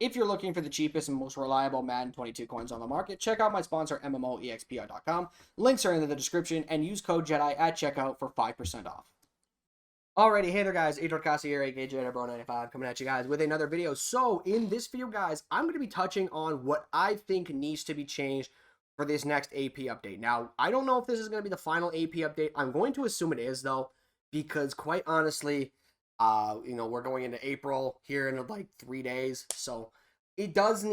If you're looking for the cheapest and most reliable Madden 22 coins on the market, check out my sponsor, MMOEXP.com. Links are in the description, and use code JEDI at checkout for 5% off. Alrighty, hey there guys, Adrian Casa here, aka JedaBro95, coming at you guys with another video. So, in this video, guys, I'm going to be touching on what I think needs to be changed for this next AP update. Now, I don't know if this is going to be the final AP update. I'm going to assume it is, though, because quite honestly, we're going into April here in like 3 days, so it does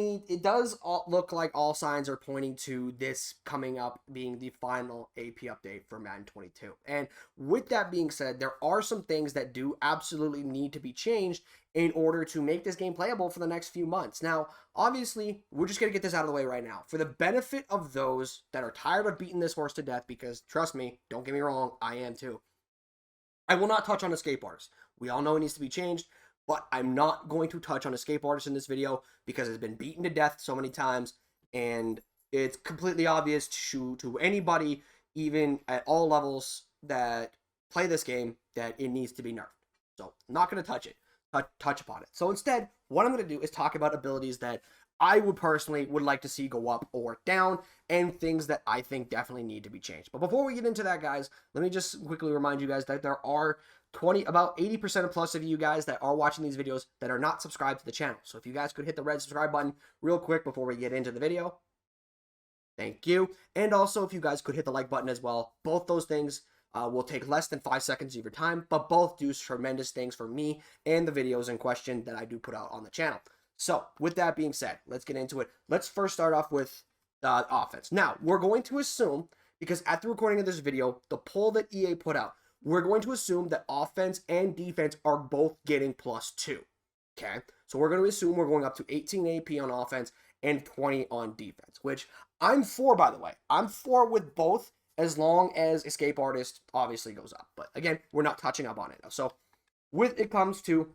look like all signs are pointing to this coming up being the final AP update for Madden 22. And with that being said, there are some things that do absolutely need to be changed in order to make this game playable for the next few months. Now, obviously, we're just going to get this out of the way right now. For the benefit of those that are tired of beating this horse to death, because trust me, don't get me wrong, I am too. I will not touch on escape artists. We all know it needs to be changed, but I'm not going to touch on escape artists in this video because it's been beaten to death so many times, and it's completely obvious to anybody, even at all levels that play this game, that it needs to be nerfed. So I'm not going to touch upon it. So instead, what I'm going to do is talk about abilities that I would personally like to see go up or down, and things that I think definitely need to be changed. But before we get into that, guys, let me just quickly remind you guys that there are about 80% plus of you guys that are watching these videos that are not subscribed to the channel. So if you guys could hit the red subscribe button real quick before we get into the video, thank you. And also, if you guys could hit the like button as well. Both those things will take less than 5 seconds of your time, but both do tremendous things for me and the videos in question that I do put out on the channel. So, with that being said, let's get into it. Let's first start off with offense. Now, we're going to assume, because at the recording of this video, the poll that EA put out, we're going to assume that offense and defense are both getting +2. Okay? So, we're going to assume we're going up to 18 AP on offense and 20 on defense, which I'm for, by the way. I'm for with both, as long as escape artist obviously goes up. But again, we're not touching up on it now. So, when it comes to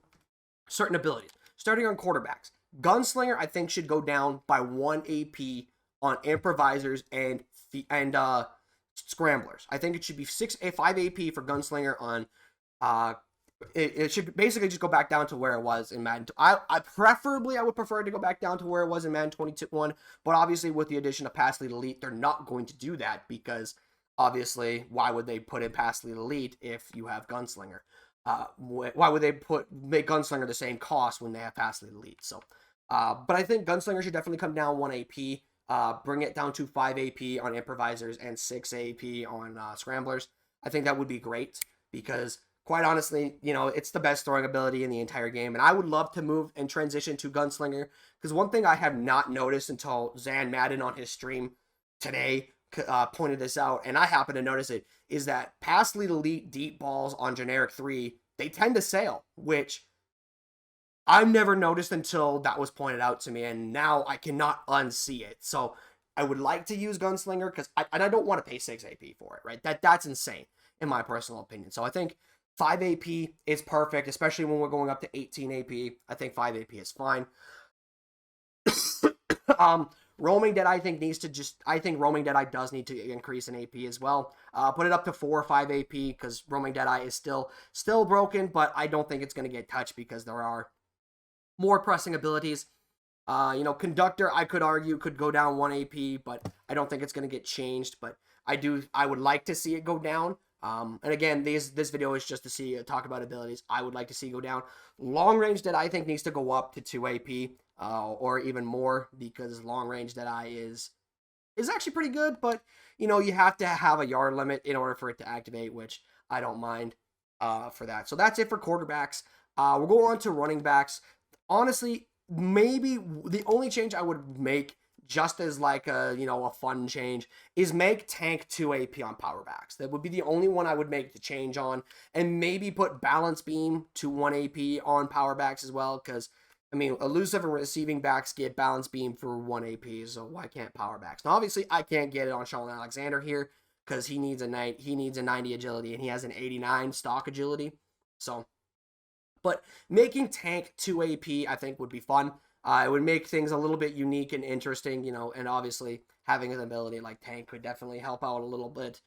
certain abilities, starting on quarterbacks, Gunslinger, I think, should go down by 1 AP on improvisers and scramblers. I think it should be 5 AP for Gunslinger on. It should basically just go back down to where it was in Madden. I would prefer it to go back down to where it was in Madden 21, but obviously with the addition of Pass Lead Elite, they're not going to do that, because obviously, why would they put in Pass Lead Elite if you have Gunslinger? Why would they make Gunslinger the same cost when they have Pass Lead Elite? So, but I think Gunslinger should definitely come down 1 AP. Bring it down to 5 AP on improvisers and 6 AP on scramblers. I think that would be great, because quite honestly, it's the best throwing ability in the entire game. And I would love to move and transition to Gunslinger, because one thing I have not noticed until Zan Madden on his stream today pointed this out, and I happen to notice it, is that Pass Lead Elite deep balls on generic 3, they tend to sail, which I've never noticed until that was pointed out to me, and now I cannot unsee it. So I would like to use Gunslinger, because I don't want to pay 6 AP for it, right? That's insane, in my personal opinion. So I think 5 AP is perfect, especially when we're going up to 18 AP. I think 5 AP is fine. Roaming Dead, I think Roaming Deadeye does need to increase in AP as well. Put it up to 4 or 5 AP, because Roaming Deadeye is still broken, but I don't think it's going to get touched because there are more pressing abilities. Conductor, I could argue, could go down 1 AP, but I don't think it's going to get changed. But I would like to see it go down. And again, this video is just to talk about abilities I would like to see go down. Long Range Dead, I think, needs to go up to 2 AP. Or even more, because long range Deadeye is actually pretty good, but you have to have a yard limit in order for it to activate, which I don't mind for that. So that's it for quarterbacks. We'll go on to running backs. Honestly, maybe the only change I would make, just as like a fun change, is make Tank 2 AP on power backs. That would be the only one I would make the change on, and maybe put Balance Beam to 1 AP on power backs as well, because elusive and receiving backs get Balance Beam for 1 AP, so why can't power backs? Now, obviously, I can't get it on Sean Alexander here, because he needs a 90 agility, and he has an 89 stock agility. So, but making Tank 2 AP, I think, would be fun. It would make things a little bit unique and interesting, and obviously, having an ability like Tank could definitely help out a little bit.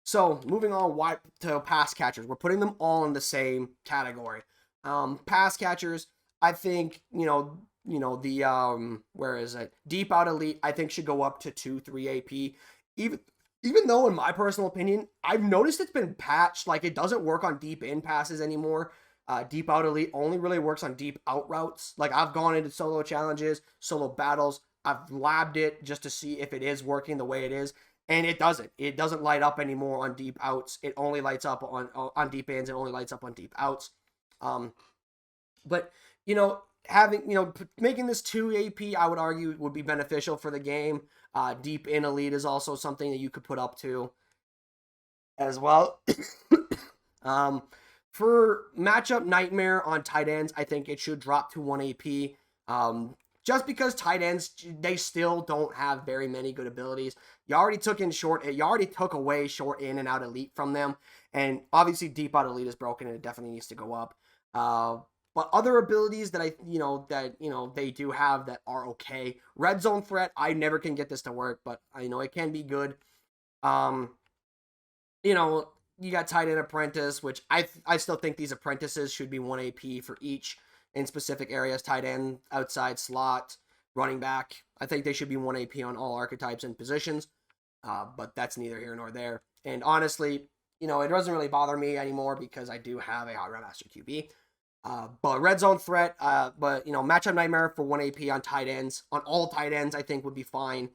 So, moving on to pass catchers. We're putting them all in the same category. Pass catchers, I think, where is it? Deep Out Elite, I think should go up to 2-3 AP. Even though, in my personal opinion, I've noticed it's been patched. Like, it doesn't work on deep in passes anymore. Deep Out Elite only really works on deep out routes. Like, I've gone into solo challenges, solo battles. I've labbed it just to see if it is working the way it is. And it doesn't. It doesn't light up anymore on deep outs. It only lights up on deep ins. It only lights up on deep outs. But, making this 2 AP, I would argue, would be beneficial for the game. Deep in Elite is also something that you could put up to as well. For matchup Nightmare on tight ends, I think it should drop to 1 AP. Just because tight ends, they still don't have very many good abilities. You already took away short in and out Elite from them. And obviously Deep Out Elite is broken and it definitely needs to go up. But other abilities that they do have that are okay. Red Zone Threat, I never can get this to work, but it can be good. You got Tight End Apprentice, which I still think these apprentices should be 1 AP for each in specific areas. Tight end, outside slot, running back. I think they should be 1 AP on all archetypes and positions. But that's neither here nor there. And honestly, it doesn't really bother me anymore because I do have a Hot Rod Master QB. But Red Zone Threat, Matchup Nightmare for 1 AP on tight ends. On all tight ends, I think would be fine.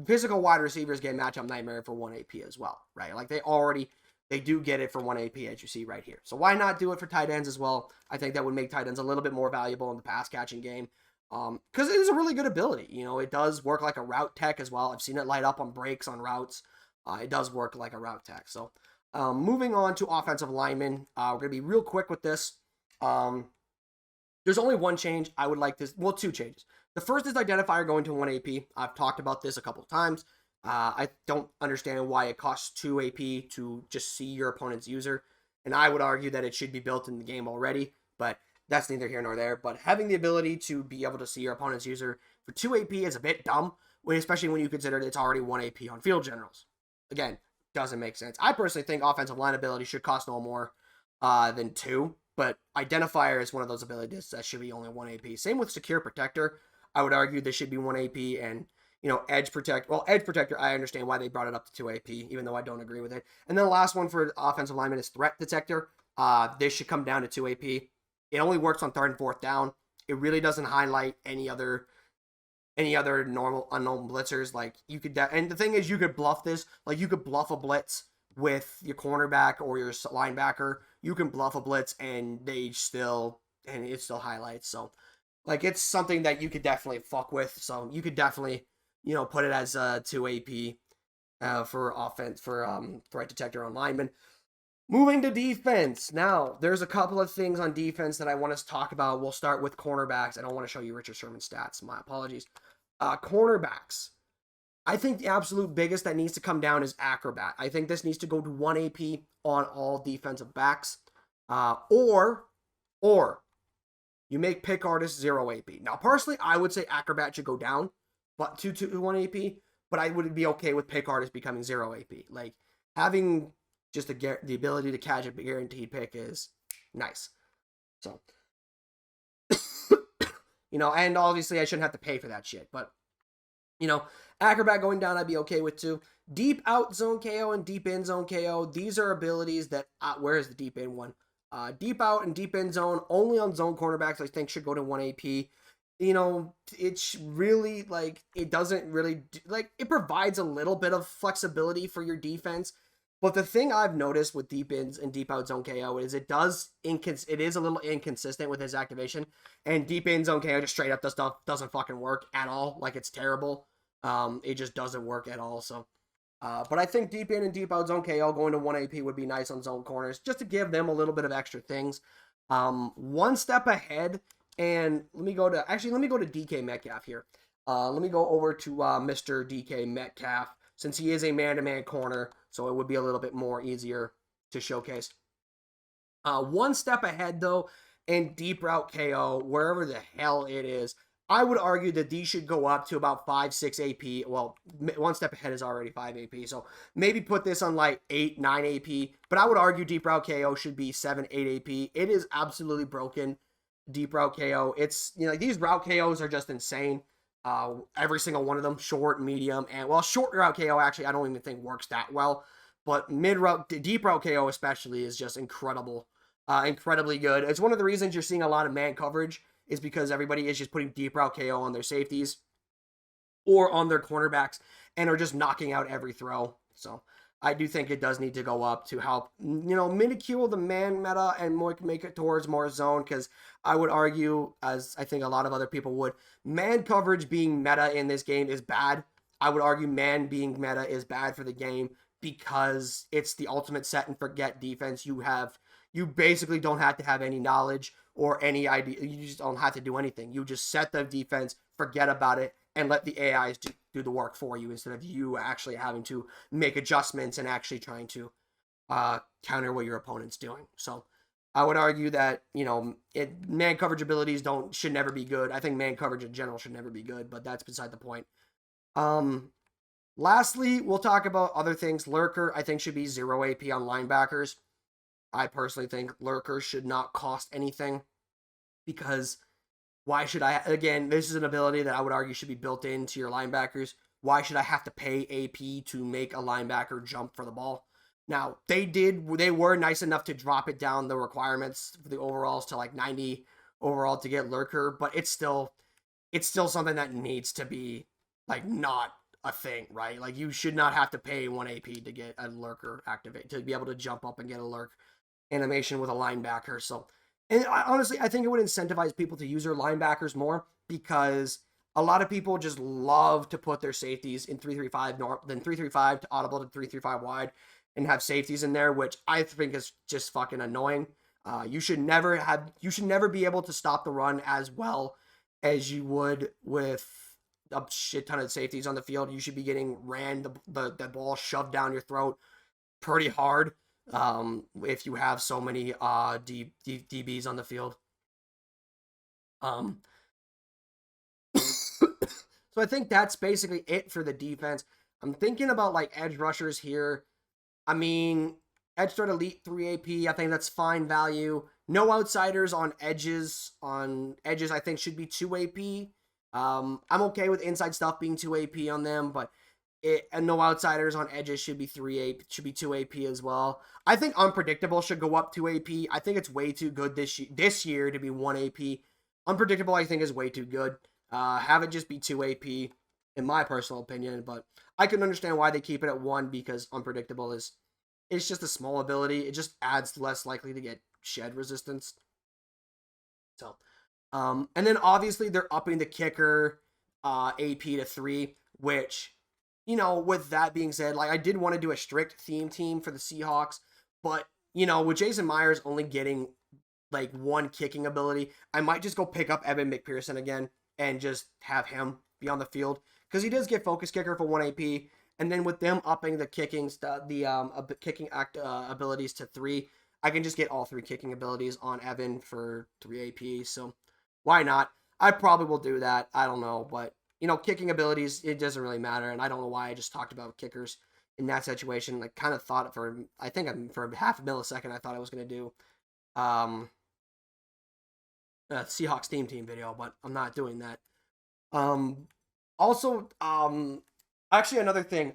Physical wide receivers get Matchup Nightmare for 1 AP as well, right? Like they do get it for 1 AP, as you see right here. So why not do it for tight ends as well? I think that would make tight ends a little bit more valuable in the pass catching game. Because it is a really good ability. It does work like a route tech as well. I've seen it light up on breaks on routes. It does work like a route tech. So moving on to offensive linemen, we're going to be real quick with this. There's only one change I would like this. Well, 2 changes. The first is identifier going to 1 AP. I've talked about this a couple of times. I don't understand why it costs 2 AP to just see your opponent's user. And I would argue that it should be built in the game already, but that's neither here nor there. But having the ability to be able to see your opponent's user for 2 AP is a bit dumb, especially when you consider that it's already 1 AP on field generals. Again, doesn't make sense. I personally think offensive line ability should cost no more than 2, but identifier is one of those abilities that should be only 1 AP. Same with secure protector. I would argue this should be 1 AP, and edge protector, I understand why they brought it up to 2 AP, even though I don't agree with it. And then the last one for offensive lineman is threat detector. This should come down to 2 AP. It only works on 3rd and 4th down. It really doesn't highlight any other normal unknown blitzers. Like and the thing is, you could bluff this. Like you could bluff a blitz with your cornerback or your linebacker. You can bluff a blitz and it still highlights. So like it's something that you could definitely fuck with. So you could definitely put it as 2 AP for offense for threat detector on linemen. Moving to defense. Now, there's a couple of things on defense that I want us to talk about. We'll start with cornerbacks. I don't want to show you Richard Sherman's stats. My apologies. Cornerbacks. I think the absolute biggest that needs to come down is Acrobat. I think this needs to go to 1 AP on all defensive backs. Or you make Pick Artist 0 AP. Now, personally, I would say Acrobat should go down but to 1 AP, but I would be okay with Pick Artist becoming 0 AP. Like, having just the ability to catch a guaranteed pick is nice. So, and obviously I shouldn't have to pay for that shit, but, Acrobat going down, I'd be okay with too. Deep out zone KO and deep in zone KO. These are abilities that, where's the deep in one? Deep out and deep in zone, only on zone cornerbacks, I think should go to 1 AP. It's really it doesn't really, it provides a little bit of flexibility for your defense. But the thing I've noticed with deep ins and deep out zone KO is it is a little inconsistent with his activation. And deep in zone KO just straight up doesn't fucking work at all. Like, it's terrible. It just doesn't work at all. So, but I think deep in and deep out zone KO going to 1 AP would be nice on zone corners, just to give them a little bit of extra things. One step ahead, and let me go to DK Metcalf here. Let me go over to Mr. DK Metcalf, since he is a man-to-man corner, so it would be a little bit more easier to showcase. One step ahead, though, and deep route KO, wherever the hell it is, I would argue that these should go up to about 5-6 AP. Well, one step ahead is already 5 AP, so maybe put this on 8-9 AP, but I would argue deep route KO should be 7-8 AP. It is absolutely broken. deep route KO. It's, you know, these route KOs are just insane. Every single one of them, short, medium, and well, short route KO actually I don't even think works that well, but mid route, deep route KO especially is just incredible, incredibly good. It's one of the reasons you're seeing a lot of man coverage is because everybody is just putting deep route KO on their safeties or on their cornerbacks and are just knocking out every throw. So I do think it does need to go up to help, you know, minuscule the man meta and more make it towards more zone, because I would argue, as I think a lot of other people would, man coverage being meta in this game is bad. I would argue man being meta is bad for the game because it's the ultimate set and forget defense. You basically don't have to have any knowledge or any idea. You just don't have to do anything. You just set the defense, forget about it, and let the AIs do the work for you instead of you actually having to make adjustments and actually trying to counter what your opponent's doing. So I would argue that, you know, man coverage abilities should never be good. I think man coverage in general should never be good, but that's beside the point. Lastly, we'll talk about other things. Lurker, I think, should be 0 AP on linebackers. I personally think Lurker should not cost anything because why should I, again, this is an ability that I would argue should be built into your linebackers. Why should I have to pay AP to make a linebacker jump for the ball? Now, they were nice enough to drop it down the requirements for the overalls to like 90 overall to get Lurker, but it's still something that needs to be like not a thing, right? Like you should not have to pay 1 AP to get a Lurker activate, to be able to jump up and get a Lurk animation with a linebacker. So, and honestly, I think it would incentivize people to use their linebackers more because a lot of people just love to put their safeties in 3-3-5 then 3-3-5 to audible to 3-3-5 wide and have safeties in there, which I think is just fucking annoying. You should never be able to stop the run as well as you would with a shit ton of safeties on the field. You should be getting the ball shoved down your throat pretty hard if you have so many DBs on the field. So I think that's basically it for the defense. I'm thinking about like edge rushers here. I mean, edge threat elite 3 AP, I think that's fine value. No outsiders on edges. On edges, I think should be 2 AP. I'm okay with inside stuff being 2 AP on them, but and no outsiders on edges should be 2 AP as well. I think unpredictable should go up 2 AP. I think it's way too good this year to be 1 AP. Unpredictable, I think, is way too good. Have it just be 2 AP, in my personal opinion, but I can understand why they keep it at 1 because unpredictable it's just a small ability. It just adds less likely to get shed resistance. So, and then obviously they're upping the kicker AP to 3, which, you know, with that being said, like I did want to do a strict theme team for the Seahawks, but, you know, with Jason Myers only getting like 1 kicking ability, I might just go pick up Evan McPherson again and just have him be on the field because he does get focus kicker for 1 AP, and then with them upping the kicking abilities to 3, I can just get all 3 kicking abilities on Evan for 3 AP. So why not? I probably will do that. I don't know, but you know, kicking abilities, it doesn't really matter, and I don't know why I just talked about kickers in that situation. Like, kind of thought for half a millisecond, I thought I was gonna do Seahawks team video, but I'm not doing that. Also, actually another thing,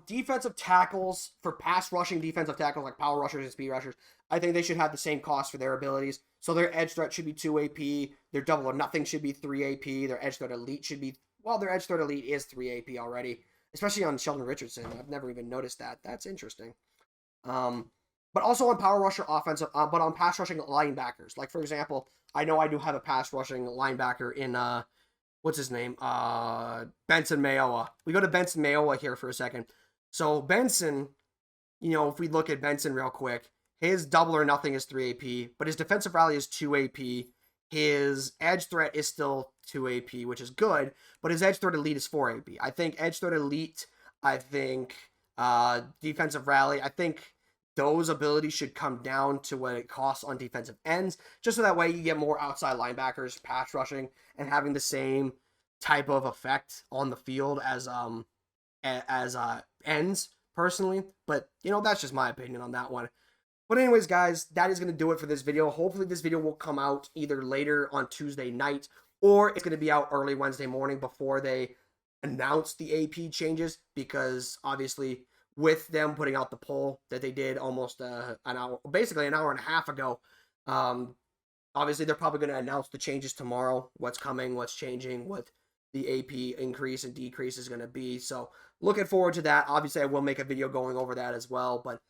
defensive tackles for pass rushing defensive tackles like power rushers and speed rushers, I think they should have the same cost for their abilities. So their edge threat should be 2 AP, their double or nothing should be 3 AP, their edge threat elite should be, well, their edge threat elite is 3 AP already, especially on Sheldon Richardson. I've never even noticed that. That's interesting. But also on power rusher offensive, but on pass rushing linebackers. Like, for example, I know I do have a pass rushing linebacker in, what's his name? Benson Mayowa. We go to Benson Mayowa here for a second. So Benson, you know, if we look at Benson real quick, his double or nothing is 3 AP, but his defensive rally is 2 AP. His edge threat is still 2 AP, which is good, but his edge threat elite is 4 AP. I think edge threat elite, I think defensive rally, I think those abilities should come down to what it costs on defensive ends, just so that way you get more outside linebackers pass rushing and having the same type of effect on the field as ends personally. But you know, that's just my opinion on that one. But anyways, guys, that is going to do it for this video. Hopefully this video will come out either later on Tuesday night, or it's going to be out early Wednesday morning before they announce the AP changes, because obviously with them putting out the poll that they did almost an hour, basically an hour and a half ago, obviously they're probably going to announce the changes tomorrow, what's coming, what's changing, what the AP increase and decrease is going to be. So looking forward to that. Obviously I will make a video going over that as well, but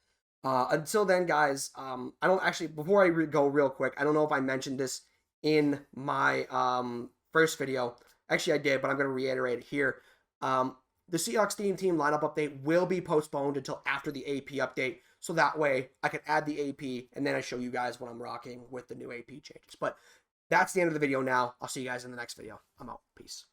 until then, guys, I don't actually, before I go real quick, I don't know if I mentioned this in my first video. Actually, I did, but I'm going to reiterate it here. The Seahawks team lineup update will be postponed until after the AP update, so that way I can add the AP, and then I show you guys what I'm rocking with the new AP changes. But that's the end of the video now. I'll see you guys in the next video. I'm out. Peace.